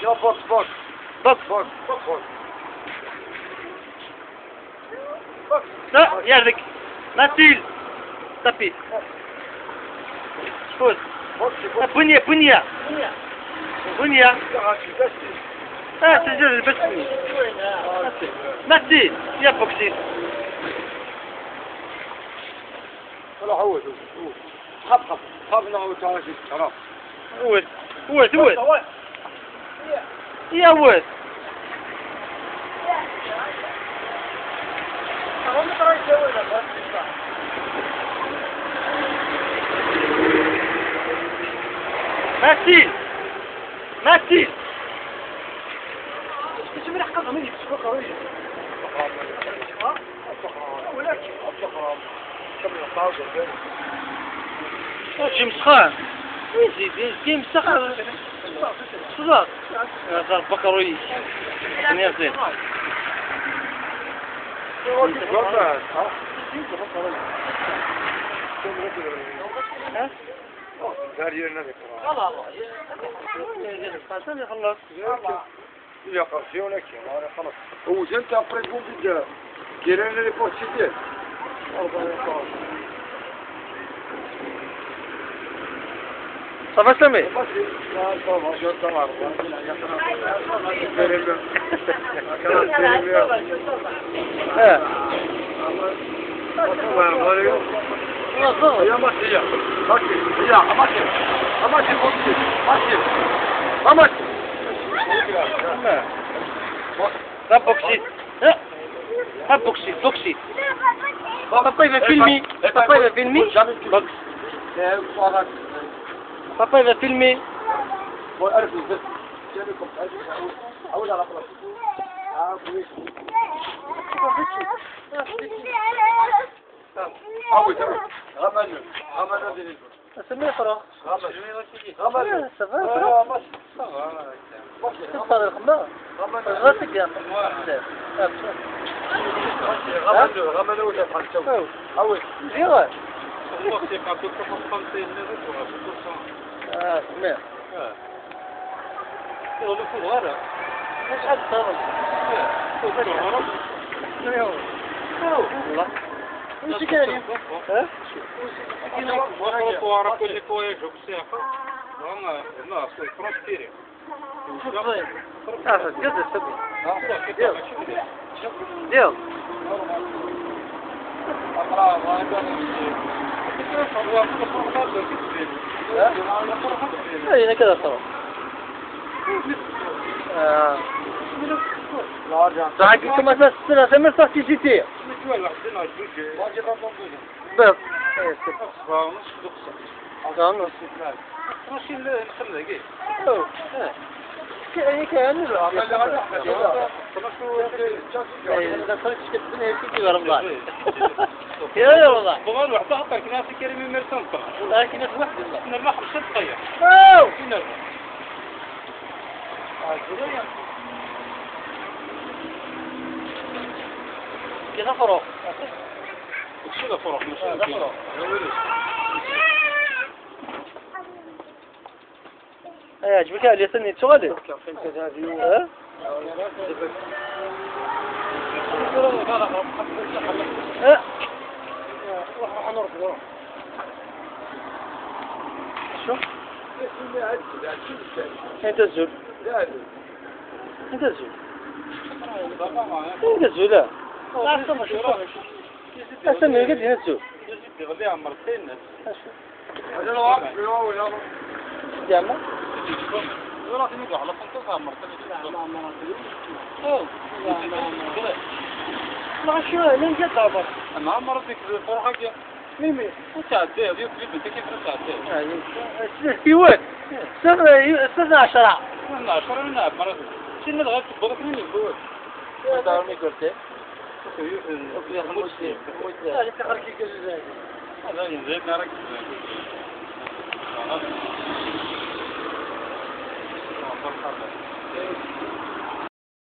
يا بوك بوك بوك بوك بوك لا يعرفك مثيل طفي فوز بنية بنية بنية سجل بس مثيل يا بوكسي ولا هو خف خفنا وتعالى خلاص ود ود ود يا ود مثيل مثيل ايش من حقا مني تشوف قوي ها ولكن جيم سخان وين جيم سخان صدق هذا بكروي يا زين هو انت ابريكم بدا كيرين لي بوستي ديال صافا سامي يا ماشي يا ماشي ماشي لا بوكسي لا بوكسي بوكسي بابا يبقى فيلمي بابا يبقى فيلمي بوكس بابا يبقى فيلمي سميه فرا غمل سافا تفضل الخمار غاسك يا غمل ولا بحال اوي جيران سميه شحال صار والله وش كاين ها ديال هنا كذا صار صحيح كما تسمع سمر صحتي جيتي بس كاين يا والله بغا واحد حطك ناس كريم مرسل لكن واحد من البحر شد طيح اوه كذا فروق وش هذا فرق مش فروق عجبك اللي يسني تشغلي ها شو انت الزول انت الزول انت الزول لا لا شوف اسمي قد هنا الزول غليها مرتين جامع ولا تنقع على خنطها مرتين لا شو من جد عبر انا مرتك فرحه مين وتعدي هذه كيف كيف تعدي في وين استنى 10 من 10 من مرة شنو الغلط بضك من الجو دارني قلت هذا ينزل نارك